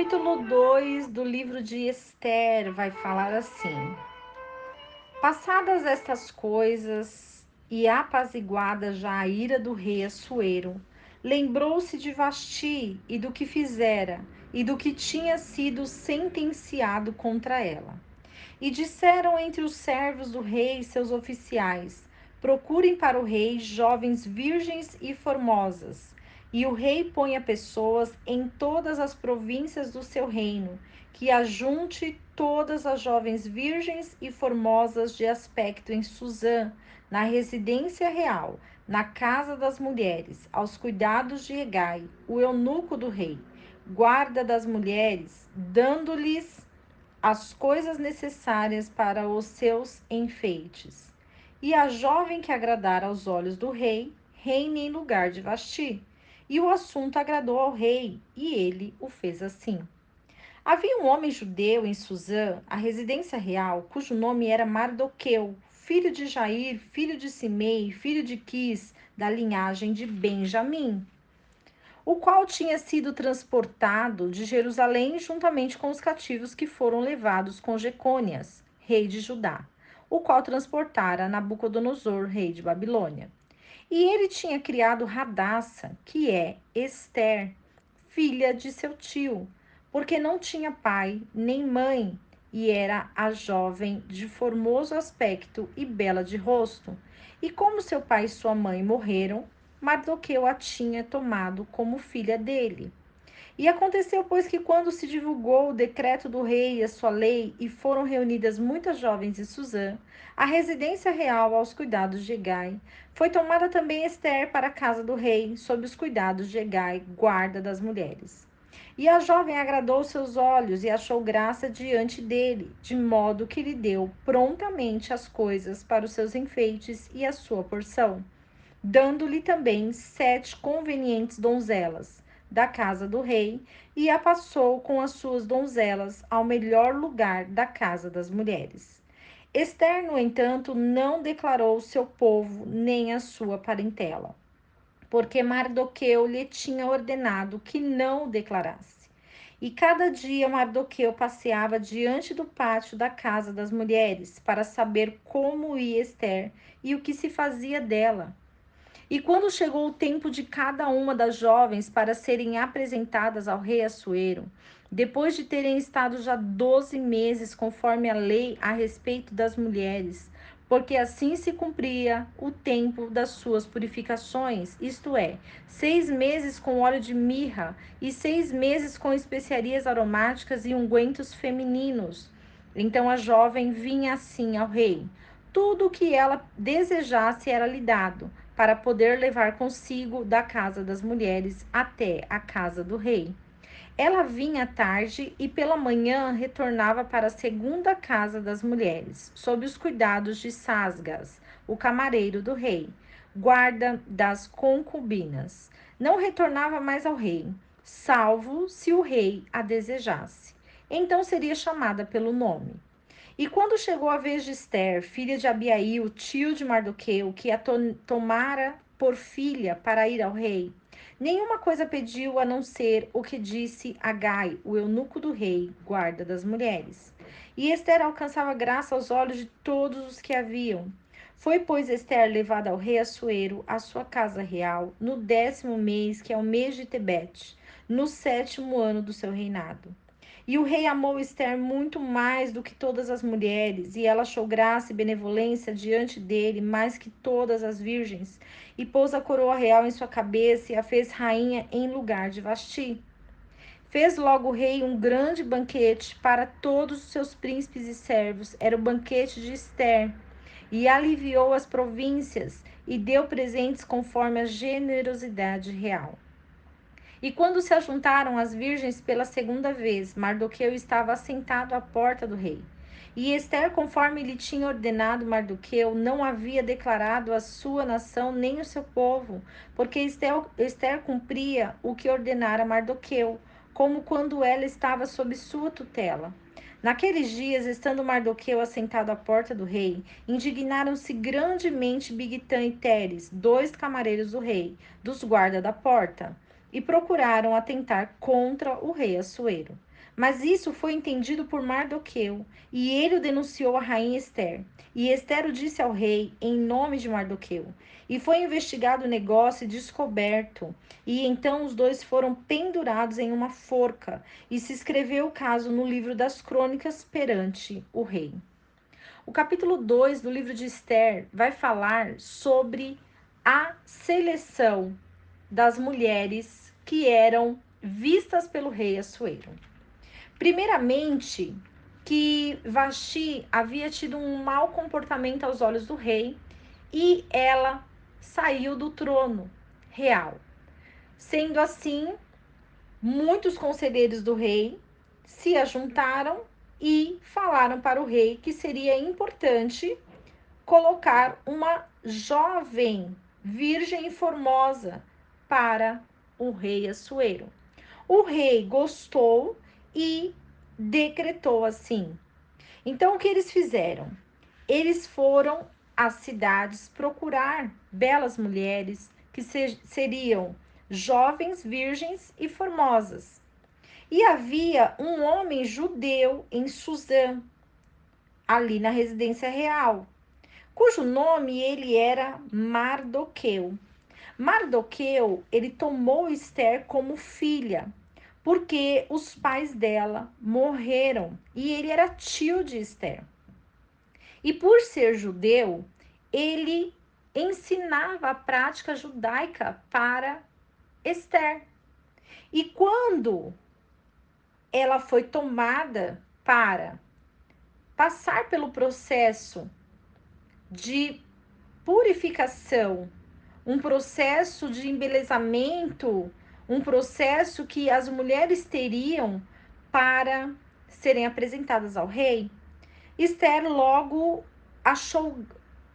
capítulo 2 do livro de Esther vai falar assim: Passadas estas coisas e apaziguada já a ira do rei Assuero, lembrou-se de Vasti e do que fizera e do que tinha sido sentenciado contra ela. E disseram entre os servos do rei e seus oficiais: Procurem para o rei jovens virgens e formosas. E o rei ponha pessoas em todas as províncias do seu reino, que ajunte todas as jovens virgens e formosas de aspecto em Suzã, na residência real, na casa das mulheres, aos cuidados de Hegai, o eunuco do rei, guarda das mulheres, dando-lhes as coisas necessárias para os seus enfeites. E a jovem que agradar aos olhos do rei, reine em lugar de Vasti. E o assunto agradou ao rei, e ele o fez assim. Havia um homem judeu em Suzã, a residência real, cujo nome era Mardoqueu, filho de Jair, filho de Simei, filho de Quis, da linhagem de Benjamim, o qual tinha sido transportado de Jerusalém juntamente com os cativos que foram levados com Jecônias, rei de Judá, o qual transportara Nabucodonosor, rei de Babilônia. E ele tinha criado Radassa, que é Ester, filha de seu tio, porque não tinha pai nem mãe, e era a jovem de formoso aspecto e bela de rosto. E como seu pai e sua mãe morreram, Mardoqueu a tinha tomado como filha dele. E aconteceu, pois, que quando se divulgou o decreto do rei e a sua lei, e foram reunidas muitas jovens em Suzã, a residência real aos cuidados de Hegai, foi tomada também Ester para a casa do rei, sob os cuidados de Hegai, guarda das mulheres. E a jovem agradou seus olhos e achou graça diante dele, de modo que lhe deu prontamente as coisas para os seus enfeites e a sua porção, dando-lhe também 7 convenientes donzelas da casa do rei, e a passou com as suas donzelas ao melhor lugar da casa das mulheres. Ester, no entanto, não declarou o seu povo nem a sua parentela, porque Mardoqueu lhe tinha ordenado que não o declarasse. E cada dia Mardoqueu passeava diante do pátio da casa das mulheres para saber como ia Ester e o que se fazia dela. E quando chegou o tempo de cada uma das jovens para serem apresentadas ao rei Assuero, depois de terem estado já 12 meses conforme a lei a respeito das mulheres, porque assim se cumpria o tempo das suas purificações, isto é, 6 meses com óleo de mirra e 6 meses com especiarias aromáticas e ungüentos femininos. Então a jovem vinha assim ao rei. Tudo o que ela desejasse era lhe dado, para poder levar consigo da casa das mulheres até a casa do rei. Ela vinha à tarde e pela manhã retornava para a segunda casa das mulheres, sob os cuidados de Sasgas, o camareiro do rei, guarda das concubinas. Não retornava mais ao rei, salvo se o rei a desejasse. Então seria chamada pelo nome. E quando chegou a vez de Ester, filha de Abiail, tio de Mardoqueu, que a tomara por filha para ir ao rei, nenhuma coisa pediu a não ser o que disse Agai, o eunuco do rei, guarda das mulheres. E Ester alcançava graça aos olhos de todos os que haviam. Foi, pois, Ester levada ao rei Assuero, à sua casa real, no 10º mês, que é o mês de Tebete, no 7º ano do seu reinado. E o rei amou Ester muito mais do que todas as mulheres, e ela achou graça e benevolência diante dele mais que todas as virgens, e pôs a coroa real em sua cabeça e a fez rainha em lugar de Vasti. Fez logo o rei um grande banquete para todos os seus príncipes e servos, era o banquete de Ester, e aliviou as províncias e deu presentes conforme a generosidade real. E quando se ajuntaram as virgens pela segunda vez, Mardoqueu estava assentado à porta do rei. E Ester, conforme lhe tinha ordenado Mardoqueu, não havia declarado a sua nação nem o seu povo, porque Ester cumpria o que ordenara Mardoqueu, como quando ela estava sob sua tutela. Naqueles dias, estando Mardoqueu assentado à porta do rei, indignaram-se grandemente Bigtã e Teres, 2 camareiros do rei, dos guarda da porta, e procuraram atentar contra o rei Assuero. Mas isso foi entendido por Mardoqueu, e ele o denunciou à rainha Ester. E Ester o disse ao rei em nome de Mardoqueu. E foi investigado o negócio e descoberto. E então os dois foram pendurados em uma forca. E se escreveu o caso no livro das crônicas perante o rei. O capítulo 2 do livro de Ester vai falar sobre a seleção das mulheres que eram vistas pelo rei Assuero. Primeiramente, que Vasti havia tido um mau comportamento aos olhos do rei e ela saiu do trono real. Sendo assim, muitos conselheiros do rei se ajuntaram e falaram para o rei que seria importante colocar uma jovem, virgem e formosa para o rei Assuero. O rei gostou e decretou assim. Então, o que eles fizeram? Eles foram às cidades procurar belas mulheres que seriam jovens, virgens e formosas. E havia um homem judeu em Suzã, ali na residência real, cujo nome ele era Mardoqueu. Mardoqueu, ele tomou Ester como filha, porque os pais dela morreram e ele era tio de Ester. E por ser judeu, ele ensinava a prática judaica para Ester. E quando ela foi tomada para passar pelo processo de purificação, um processo de embelezamento, um processo que as mulheres teriam para serem apresentadas ao rei, Ester logo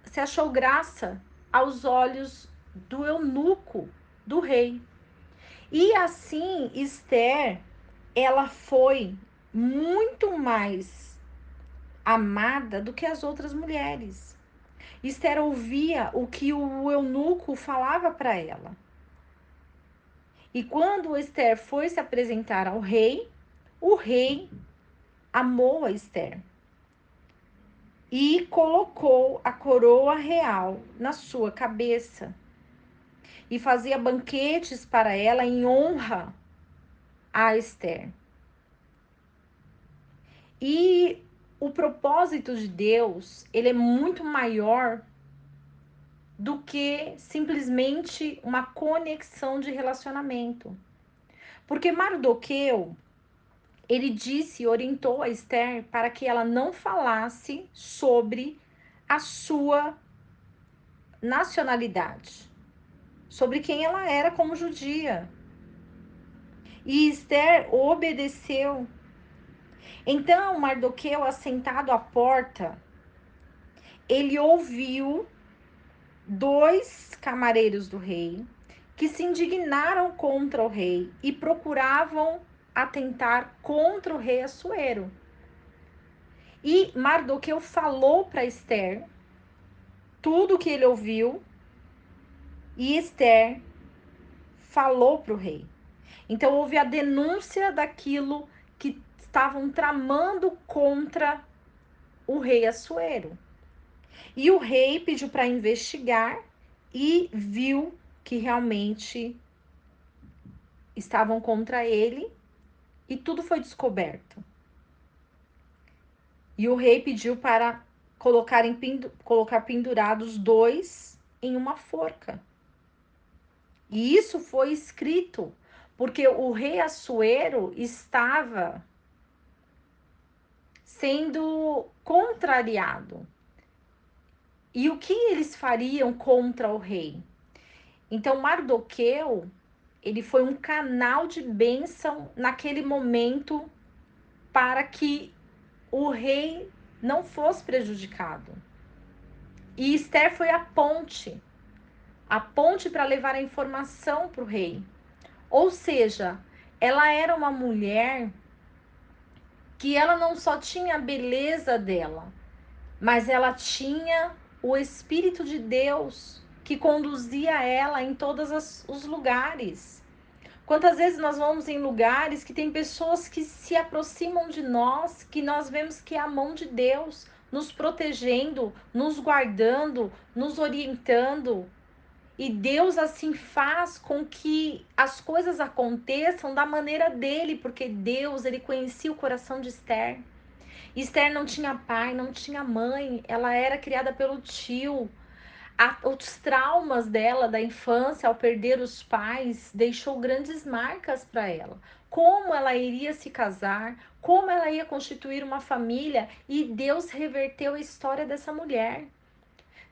se achou graça aos olhos do eunuco do rei. E assim, Ester, ela foi muito mais amada do que as outras mulheres. Ester ouvia o que o eunuco falava para ela. E quando Ester foi se apresentar ao rei, o rei amou a Ester e colocou a coroa real na sua cabeça e fazia banquetes para ela em honra a Ester. E o propósito de Deus, ele é muito maior do que simplesmente uma conexão de relacionamento. Porque Mardoqueu, ele disse e orientou a Ester para que ela não falasse sobre a sua nacionalidade, sobre quem ela era como judia. E Ester obedeceu. Então, Mardoqueu, assentado à porta, ele ouviu dois camareiros do rei que se indignaram contra o rei e procuravam atentar contra o rei Assuero. E Mardoqueu falou para Ester tudo o que ele ouviu e Ester falou para o rei. Então houve a denúncia daquilo que estavam tramando contra o rei Assuero. E o rei pediu para investigar e viu que realmente estavam contra ele e tudo foi descoberto. E o rei pediu para colocar pendurados dois em uma forca. E isso foi escrito porque o rei Assuero estava sendo contrariado. E o que eles fariam contra o rei? Então, Mardoqueu, ele foi um canal de bênção naquele momento para que o rei não fosse prejudicado. E Ester foi a ponte para levar a informação para o rei. Ou seja, ela era uma mulher que ela não só tinha a beleza dela, mas ela tinha o Espírito de Deus que conduzia ela em todos os lugares. Quantas vezes nós vamos em lugares que tem pessoas que se aproximam de nós, que nós vemos que é a mão de Deus nos protegendo, nos guardando, nos orientando. E Deus assim faz com que as coisas aconteçam da maneira dele, porque Deus, ele conhecia o coração de Esther. Esther não tinha pai, não tinha mãe, ela era criada pelo tio. Os traumas dela da infância ao perder os pais deixou grandes marcas para ela. Como ela iria se casar, como ela ia constituir uma família, e Deus reverteu a história dessa mulher.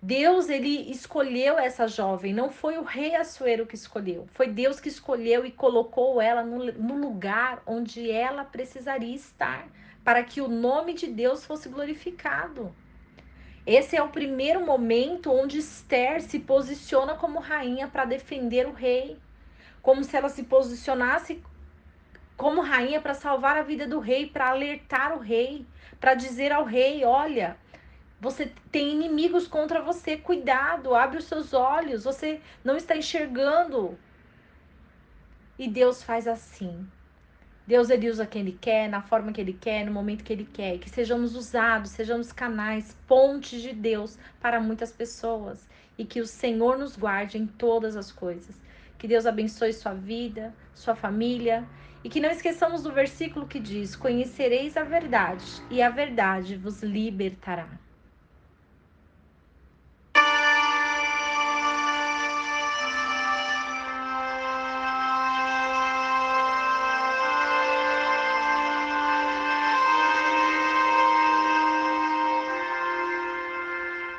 Deus, ele escolheu essa jovem, não foi o rei Assuero que escolheu, foi Deus que escolheu e colocou ela no lugar onde ela precisaria estar, para que o nome de Deus fosse glorificado. Esse é o primeiro momento onde Esther se posiciona como rainha para defender o rei, como se ela se posicionasse como rainha para salvar a vida do rei, para alertar o rei, para dizer ao rei: olha, você tem inimigos contra você, cuidado, abre os seus olhos, você não está enxergando. E Deus faz assim. Deus, ele usa quem ele quer, na forma que ele quer, no momento que ele quer. Que sejamos usados, sejamos canais, pontes de Deus para muitas pessoas. E que o Senhor nos guarde em todas as coisas. Que Deus abençoe sua vida, sua família. E que não esqueçamos do versículo que diz: conhecereis a verdade, e a verdade vos libertará.